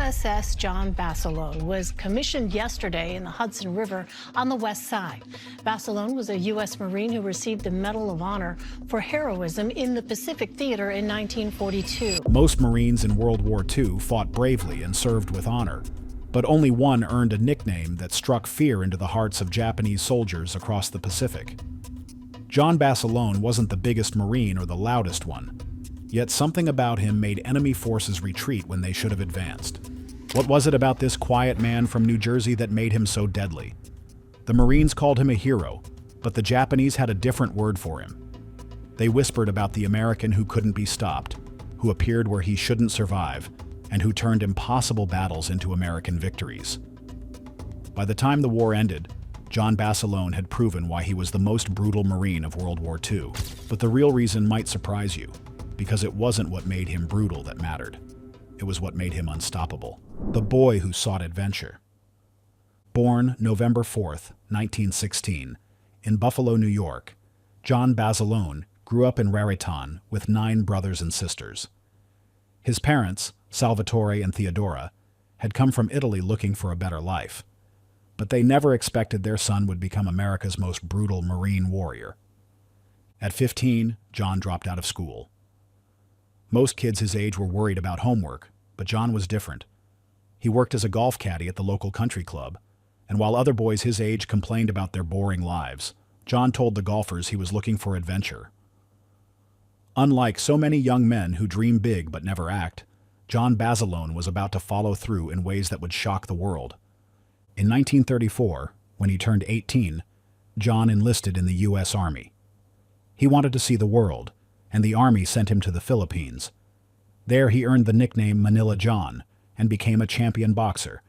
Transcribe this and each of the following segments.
USS John Basilone was commissioned yesterday in the Hudson River on the west side. Basilone was a U.S. Marine who received the Medal of Honor for heroism in the Pacific Theater in 1942. Most Marines in World War II fought bravely and served with honor, but only one earned a nickname that struck fear into the hearts of Japanese soldiers across the Pacific. John Basilone wasn't the biggest Marine or the loudest one, yet something about him made enemy forces retreat when they should have advanced. What was it about this quiet man from New Jersey that made him so deadly? The Marines called him a hero, but the Japanese had a different word for him. They whispered about the American who couldn't be stopped, who appeared where he shouldn't survive, and who turned impossible battles into American victories. By the time the war ended, John Basilone had proven why he was the most brutal Marine of World War II. But the real reason might surprise you, because it wasn't what made him brutal that mattered. It was what made him unstoppable. The boy who sought adventure. Born November 4th, 1916, in Buffalo, New York, John Basilone grew up in Raritan with 9 brothers and sisters. His parents, Salvatore and Theodora, had come from Italy looking for a better life, but they never expected their son would become America's most brutal Marine warrior. At 15, John dropped out of school. Most kids his age were worried about homework, but John was different. He worked as a golf caddy at the local country club, and while other boys his age complained about their boring lives, John told the golfers he was looking for adventure. Unlike so many young men who dream big but never act, John Basilone was about to follow through in ways that would shock the world. In 1934, when he turned 18, John enlisted in the U.S. Army. He wanted to see the world, and the Army sent him to the Philippines. There he earned the nickname Manila John and became a champion boxer.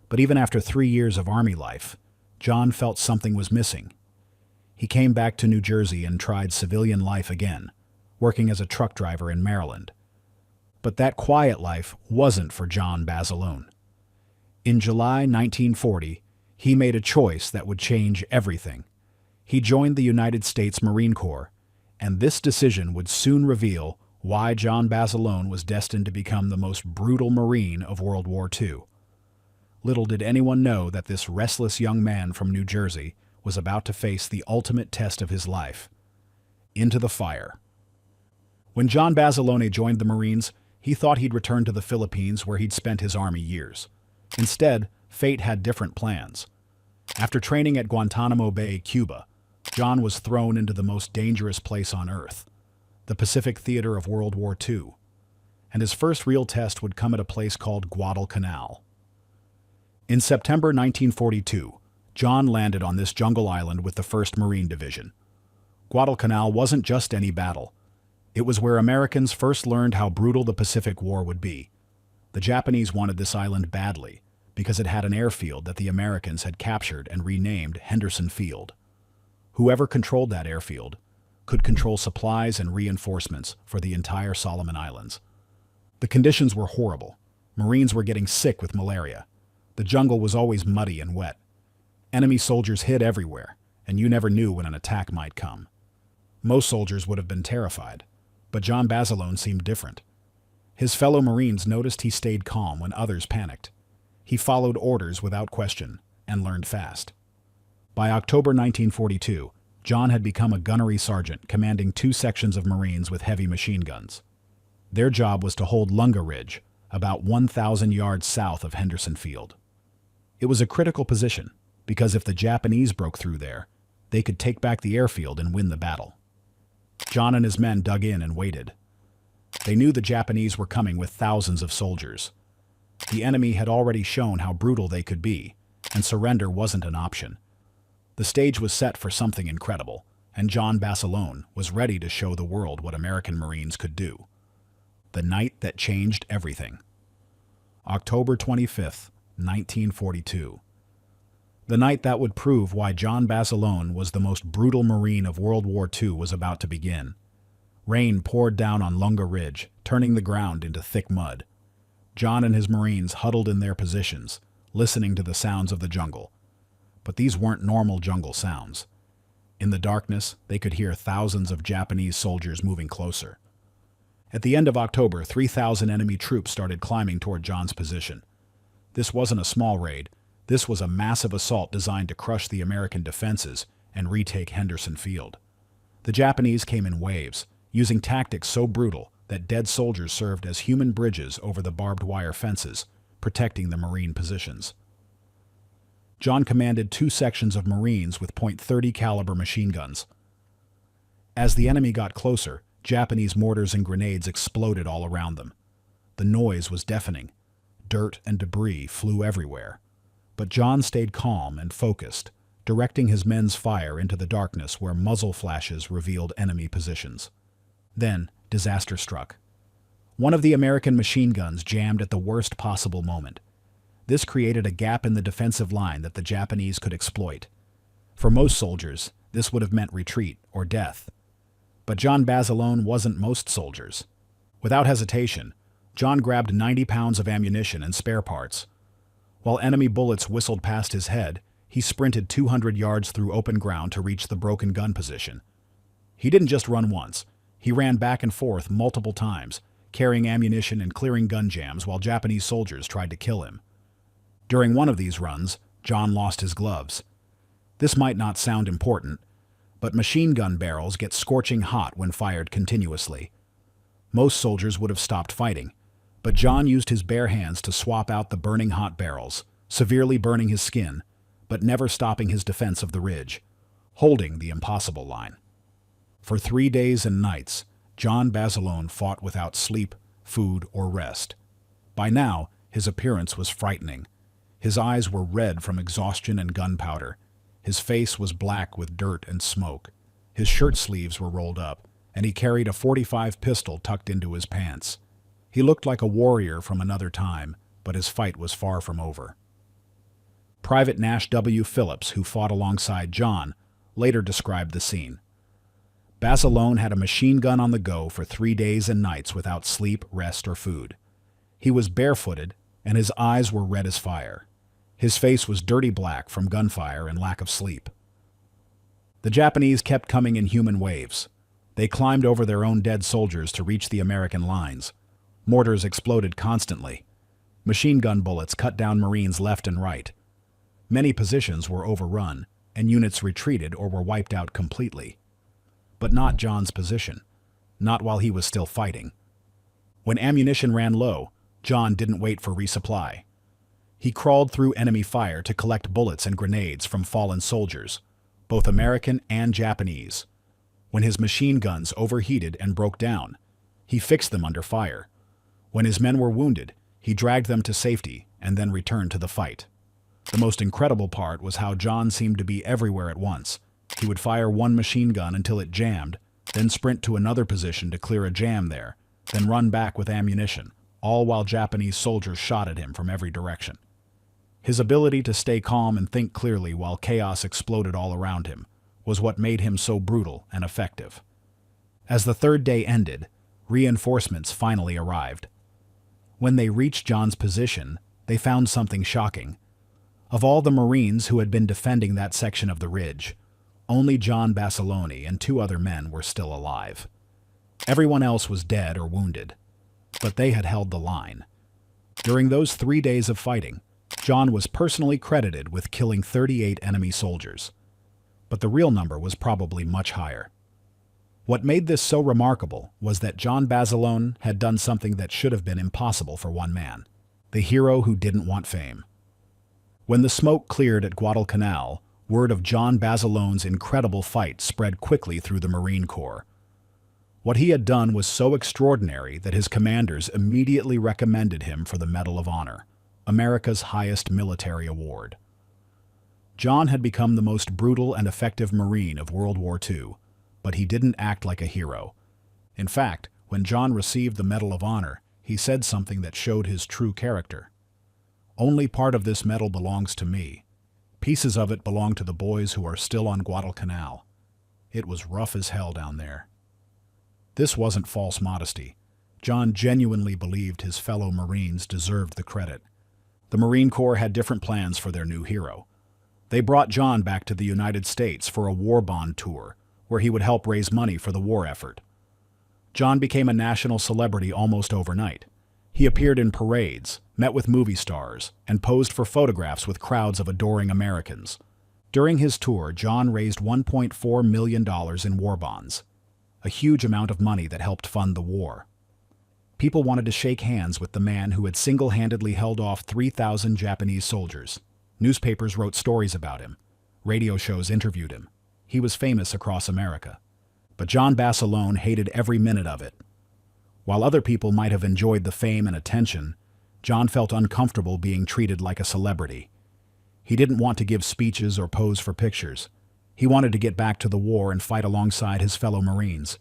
But even after 3 years of Army life, John felt something was missing. He came back to New Jersey and tried civilian life again, working as a truck driver in Maryland. But that quiet life wasn't for John Basilone. In July 1940, he made a choice that would change everything. He joined the United States Marine Corps, and this decision would soon reveal why John Basilone was destined to become the most brutal Marine of World War II. Little did anyone know that this restless young man from New Jersey was about to face the ultimate test of his life: into the fire. When John Basilone joined the Marines, he thought he'd return to the Philippines where he'd spent his Army years. Instead, fate had different plans. After training at Guantanamo Bay, Cuba, John was thrown into the most dangerous place on Earth, the Pacific Theater of World War II, and his first real test would come at a place called Guadalcanal. In September 1942, John landed on this jungle island with the 1st Marine Division. Guadalcanal wasn't just any battle. It was where Americans first learned how brutal the Pacific War would be. The Japanese wanted this island badly because it had an airfield that the Americans had captured and renamed Henderson Field. Whoever controlled that airfield could control supplies and reinforcements for the entire Solomon Islands. The conditions were horrible. Marines were getting sick with malaria. The jungle was always muddy and wet. Enemy soldiers hid everywhere, and you never knew when an attack might come. Most soldiers would have been terrified, but John Basilone seemed different. His fellow Marines noticed he stayed calm when others panicked. He followed orders without question and learned fast. By October 1942, John had become a gunnery sergeant commanding 2 sections of Marines with heavy machine guns. Their job was to hold Lunga Ridge, about 1,000 yards south of Henderson Field. It was a critical position because if the Japanese broke through there, they could take back the airfield and win the battle. John and his men dug in and waited. They knew the Japanese were coming with thousands of soldiers. The enemy had already shown how brutal they could be, and surrender wasn't an option. The stage was set for something incredible, and John Basilone was ready to show the world what American Marines could do. The night that changed everything. October 25th, 1942. The night that would prove why John Basilone was the most brutal Marine of World War II was about to begin. Rain poured down on Lunga Ridge, turning the ground into thick mud. John and his Marines huddled in their positions, listening to the sounds of the jungle. But these weren't normal jungle sounds. In the darkness, they could hear thousands of Japanese soldiers moving closer. At the end of October, 3,000 enemy troops started climbing toward John's position. This wasn't a small raid. This was a massive assault designed to crush the American defenses and retake Henderson Field. The Japanese came in waves, using tactics so brutal that dead soldiers served as human bridges over the barbed wire fences, protecting the Marine positions. John commanded 2 sections of Marines with .30 caliber machine guns. As the enemy got closer, Japanese mortars and grenades exploded all around them. The noise was deafening. Dirt and debris flew everywhere. But John stayed calm and focused, directing his men's fire into the darkness where muzzle flashes revealed enemy positions. Then, disaster struck. One of the American machine guns jammed at the worst possible moment. This created a gap in the defensive line that the Japanese could exploit. For most soldiers, this would have meant retreat or death. But John Basilone wasn't most soldiers. Without hesitation, John grabbed 90 pounds of ammunition and spare parts. While enemy bullets whistled past his head, he sprinted 200 yards through open ground to reach the broken gun position. He didn't just run once. He ran back and forth multiple times, carrying ammunition and clearing gun jams while Japanese soldiers tried to kill him. During one of these runs, John lost his gloves. This might not sound important, but machine gun barrels get scorching hot when fired continuously. Most soldiers would have stopped fighting, but John used his bare hands to swap out the burning hot barrels, severely burning his skin, but never stopping his defense of the ridge, holding the impossible line. For 3 days and nights, John Basilone fought without sleep, food, or rest. By now, his appearance was frightening. His eyes were red from exhaustion and gunpowder. His face was black with dirt and smoke. His shirt sleeves were rolled up, and he carried a .45 pistol tucked into his pants. He looked like a warrior from another time, but his fight was far from over. Private Nash W. Phillips, who fought alongside John, later described the scene. Basilone had a machine gun on the go for 3 days and nights without sleep, rest, or food. He was barefooted, and his eyes were red as fire. His face was dirty black from gunfire and lack of sleep. The Japanese kept coming in human waves. They climbed over their own dead soldiers to reach the American lines. Mortars exploded constantly. Machine gun bullets cut down Marines left and right. Many positions were overrun, and units retreated or were wiped out completely. But not John's position. Not while he was still fighting. When ammunition ran low, John didn't wait for resupply. He crawled through enemy fire to collect bullets and grenades from fallen soldiers, both American and Japanese. When his machine guns overheated and broke down, he fixed them under fire. When his men were wounded, he dragged them to safety and then returned to the fight. The most incredible part was how John seemed to be everywhere at once. He would fire one machine gun until it jammed, then sprint to another position to clear a jam there, then run back with ammunition, all while Japanese soldiers shot at him from every direction. His ability to stay calm and think clearly while chaos exploded all around him was what made him so brutal and effective. As the 3rd day ended, reinforcements finally arrived. When they reached John's position, they found something shocking. Of all the Marines who had been defending that section of the ridge, only John Basilone and 2 other men were still alive. Everyone else was dead or wounded, but they had held the line. During those 3 days of fighting, John was personally credited with killing 38 enemy soldiers, but the real number was probably much higher. What made this so remarkable was that John Basilone had done something that should have been impossible for one man, the hero who didn't want fame. When the smoke cleared at Guadalcanal, word of John Basilone's incredible fight spread quickly through the Marine Corps. What he had done was so extraordinary that his commanders immediately recommended him for the Medal of Honor, America's highest military award. John had become the most brutal and effective Marine of World War II, but he didn't act like a hero. In fact, when John received the Medal of Honor, he said something that showed his true character. "Only part of this medal belongs to me. Pieces of it belong to the boys who are still on Guadalcanal. It was rough as hell down there." This wasn't false modesty. John genuinely believed his fellow Marines deserved the credit. The Marine Corps had different plans for their new hero. They brought John back to the United States for a war bond tour, where he would help raise money for the war effort. John became a national celebrity almost overnight. He appeared in parades, met with movie stars, and posed for photographs with crowds of adoring Americans. During his tour, John raised $1.4 million in war bonds, a huge amount of money that helped fund the war. People wanted to shake hands with the man who had single-handedly held off 3,000 Japanese soldiers. Newspapers wrote stories about him. Radio shows interviewed him. He was famous across America. But John Basilone hated every minute of it. While other people might have enjoyed the fame and attention, John felt uncomfortable being treated like a celebrity. He didn't want to give speeches or pose for pictures. He wanted to get back to the war and fight alongside his fellow Marines.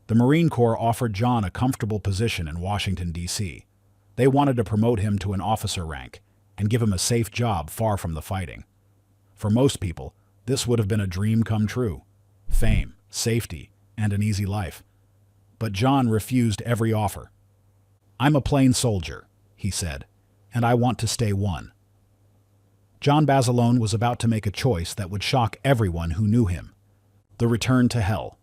The Marine Corps offered John a comfortable position in Washington, D.C. They wanted to promote him to an officer rank and give him a safe job far from the fighting. For most people, this would have been a dream come true. Fame, safety, and an easy life. But John refused every offer. "I'm a plain soldier," he said, "and I want to stay one." John Basilone was about to make a choice that would shock everyone who knew him: the return to hell.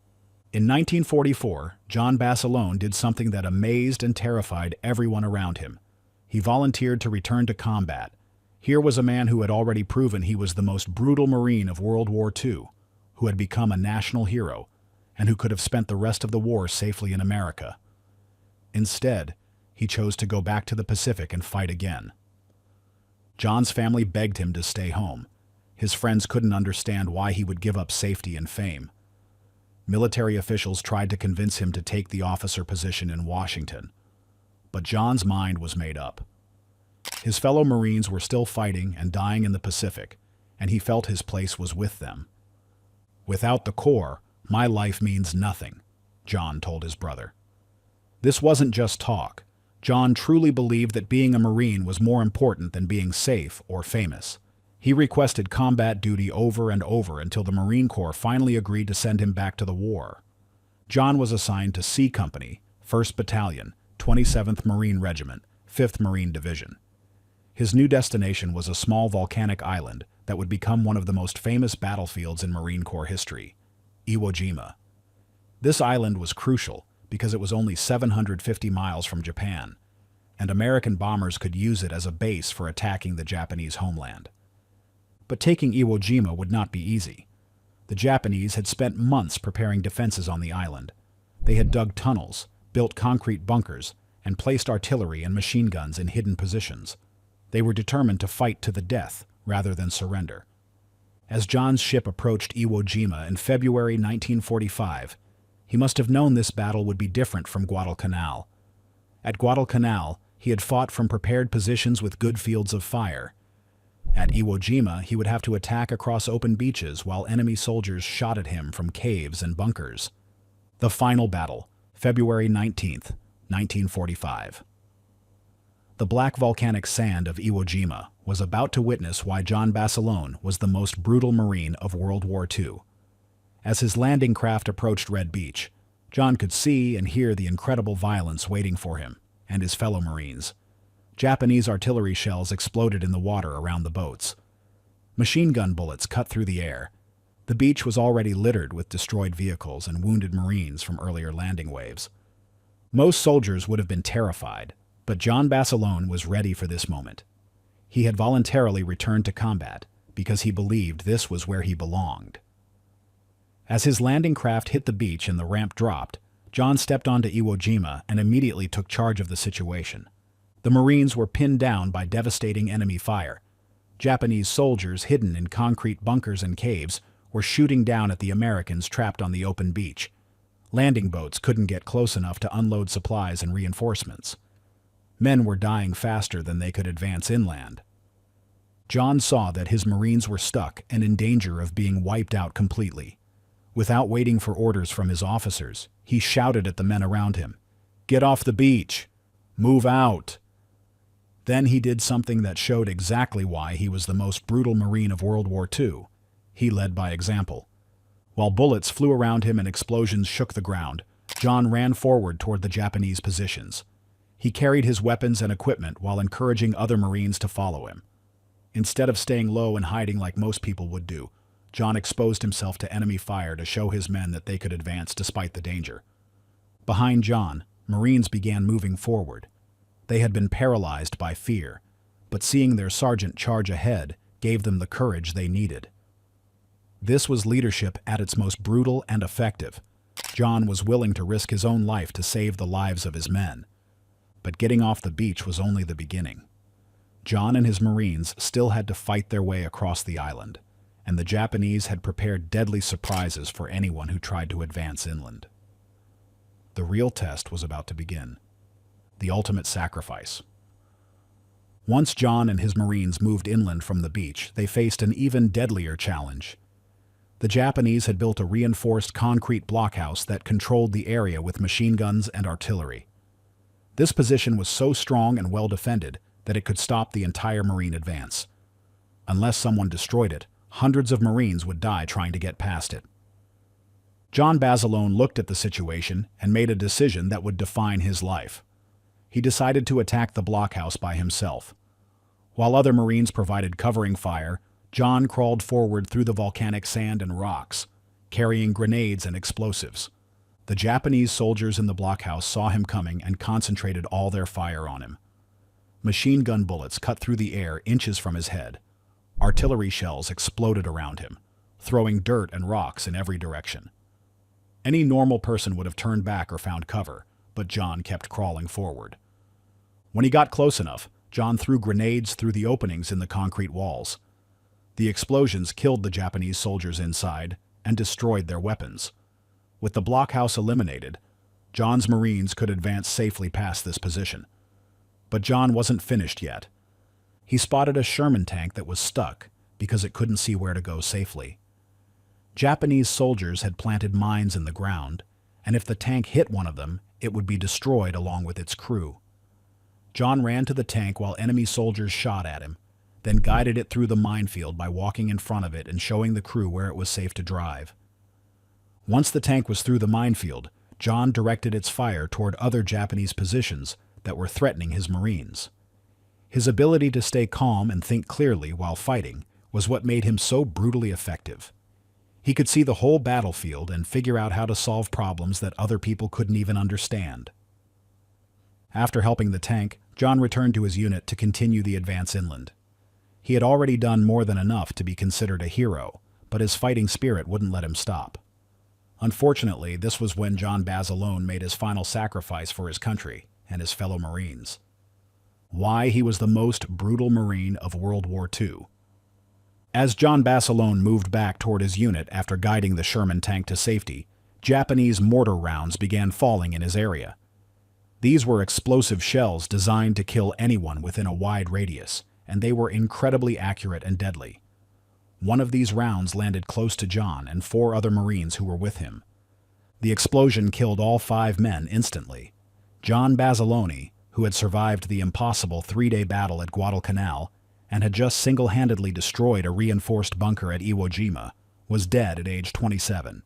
In 1944, John Basilone did something that amazed and terrified everyone around him. He volunteered to return to combat. Here was a man who had already proven he was the most brutal Marine of World War II, who had become a national hero, and who could have spent the rest of the war safely in America. Instead, he chose to go back to the Pacific and fight again. John's family begged him to stay home. His friends couldn't understand why he would give up safety and fame. Military officials tried to convince him to take the officer position in Washington. But John's mind was made up. His fellow Marines were still fighting and dying in the Pacific, and he felt his place was with them. "Without the Corps, my life means nothing," John told his brother. This wasn't just talk. John truly believed that being a Marine was more important than being safe or famous. He requested combat duty over and over until the Marine Corps finally agreed to send him back to the war. John was assigned to C Company, 1st Battalion, 27th Marine Regiment, 5th Marine Division. His new destination was a small volcanic island that would become one of the most famous battlefields in Marine Corps history: Iwo Jima. This island was crucial because it was only 750 miles from Japan, and American bombers could use it as a base for attacking the Japanese homeland. But taking Iwo Jima would not be easy. The Japanese had spent months preparing defenses on the island. They had dug tunnels, built concrete bunkers, and placed artillery and machine guns in hidden positions. They were determined to fight to the death rather than surrender. As John's ship approached Iwo Jima in February 1945, he must have known this battle would be different from Guadalcanal. At Guadalcanal, he had fought from prepared positions with good fields of fire. At Iwo Jima, he would have to attack across open beaches while enemy soldiers shot at him from caves and bunkers. The final battle, February 19th, 1945. The black volcanic sand of Iwo Jima was about to witness why John Basilone was the most brutal Marine of World War II. As his landing craft approached Red Beach, John could see and hear the incredible violence waiting for him and his fellow Marines. Japanese artillery shells exploded in the water around the boats. Machine gun bullets cut through the air. The beach was already littered with destroyed vehicles and wounded Marines from earlier landing waves. Most soldiers would have been terrified, but John Basilone was ready for this moment. He had voluntarily returned to combat because he believed this was where he belonged. As his landing craft hit the beach and the ramp dropped, John stepped onto Iwo Jima and immediately took charge of the situation. The Marines were pinned down by devastating enemy fire. Japanese soldiers hidden in concrete bunkers and caves were shooting down at the Americans trapped on the open beach. Landing boats couldn't get close enough to unload supplies and reinforcements. Men were dying faster than they could advance inland. John saw that his Marines were stuck and in danger of being wiped out completely. Without waiting for orders from his officers, he shouted at the men around him, "Get off the beach! Move out!" Then he did something that showed exactly why he was the most brutal Marine of World War II. He led by example. While bullets flew around him and explosions shook the ground, John ran forward toward the Japanese positions. He carried his weapons and equipment while encouraging other Marines to follow him. Instead of staying low and hiding like most people would do, John exposed himself to enemy fire to show his men that they could advance despite the danger. Behind John, Marines began moving forward. They had been paralyzed by fear, but seeing their sergeant charge ahead gave them the courage they needed. This was leadership at its most brutal and effective. John was willing to risk his own life to save the lives of his men. But getting off the beach was only the beginning. John and his Marines still had to fight their way across the island, and the Japanese had prepared deadly surprises for anyone who tried to advance inland. The real test was about to begin. The ultimate sacrifice. Once John and his Marines moved inland from the beach, they faced an even deadlier challenge. The Japanese had built a reinforced concrete blockhouse that controlled the area with machine guns and artillery. This position was so strong and well defended that it could stop the entire Marine advance. Unless someone destroyed it, hundreds of Marines would die trying to get past it. John Basilone looked at the situation and made a decision that would define his life. He decided to attack the blockhouse by himself. While other Marines provided covering fire, John crawled forward through the volcanic sand and rocks, carrying grenades and explosives. The Japanese soldiers in the blockhouse saw him coming and concentrated all their fire on him. Machine gun bullets cut through the air inches from his head. Artillery shells exploded around him, throwing dirt and rocks in every direction. Any normal person would have turned back or found cover, but John kept crawling forward. When he got close enough, John threw grenades through the openings in the concrete walls. The explosions killed the Japanese soldiers inside and destroyed their weapons. With the blockhouse eliminated, John's Marines could advance safely past this position. But John wasn't finished yet. He spotted a Sherman tank that was stuck because it couldn't see where to go safely. Japanese soldiers had planted mines in the ground, and if the tank hit one of them, it would be destroyed along with its crew. John ran to the tank while enemy soldiers shot at him, then guided it through the minefield by walking in front of it and showing the crew where it was safe to drive. Once the tank was through the minefield, John directed its fire toward other Japanese positions that were threatening his Marines. His ability to stay calm and think clearly while fighting was what made him so brutally effective. He could see the whole battlefield and figure out how to solve problems that other people couldn't even understand. After helping the tank, John returned to his unit to continue the advance inland. He had already done more than enough to be considered a hero, but his fighting spirit wouldn't let him stop. Unfortunately, this was when John Basilone made his final sacrifice for his country and his fellow Marines. Why he was the most brutal Marine of World War II. As John Basilone moved back toward his unit after guiding the Sherman tank to safety, Japanese mortar rounds began falling in his area. These were explosive shells designed to kill anyone within a wide radius, and they were incredibly accurate and deadly. One of these rounds landed close to John and 4 other Marines who were with him. The explosion killed all 5 men instantly. John Basilone, who had survived the impossible 3-day battle at Guadalcanal and had just single-handedly destroyed a reinforced bunker at Iwo Jima, was dead at age 27.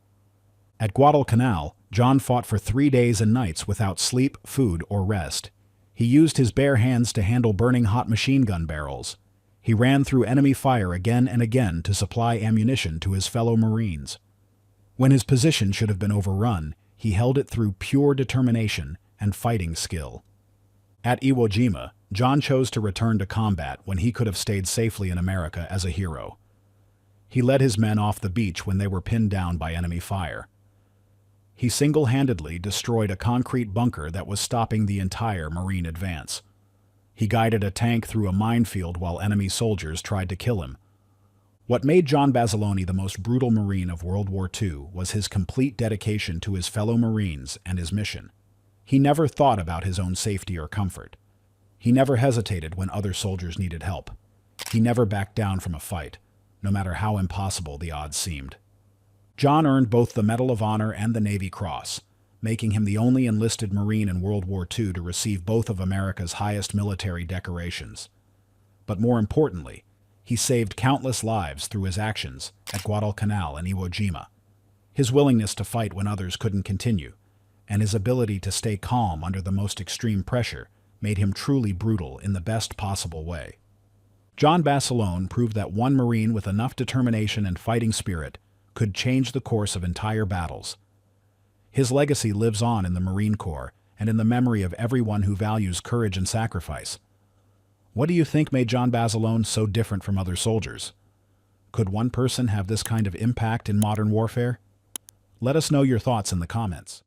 At Guadalcanal, John fought for 3 days and nights without sleep, food, or rest. He used his bare hands to handle burning hot machine gun barrels. He ran through enemy fire again and again to supply ammunition to his fellow Marines. When his position should have been overrun, he held it through pure determination and fighting skill. At Iwo Jima, John chose to return to combat when he could have stayed safely in America as a hero. He led his men off the beach when they were pinned down by enemy fire. He single-handedly destroyed a concrete bunker that was stopping the entire Marine advance. He guided a tank through a minefield while enemy soldiers tried to kill him. What made John Basilone the most brutal Marine of World War II was his complete dedication to his fellow Marines and his mission. He never thought about his own safety or comfort. He never hesitated when other soldiers needed help. He never backed down from a fight, no matter how impossible the odds seemed. John earned both the Medal of Honor and the Navy Cross, making him the only enlisted Marine in World War II to receive both of America's highest military decorations. But more importantly, he saved countless lives through his actions at Guadalcanal and Iwo Jima. His willingness to fight when others couldn't continue, and his ability to stay calm under the most extreme pressure made him truly brutal in the best possible way. John Basilone proved that one Marine with enough determination and fighting spirit could change the course of entire battles. His legacy lives on in the Marine Corps and in the memory of everyone who values courage and sacrifice. What do you think made John Basilone so different from other soldiers? Could one person have this kind of impact in modern warfare? Let us know your thoughts in the comments.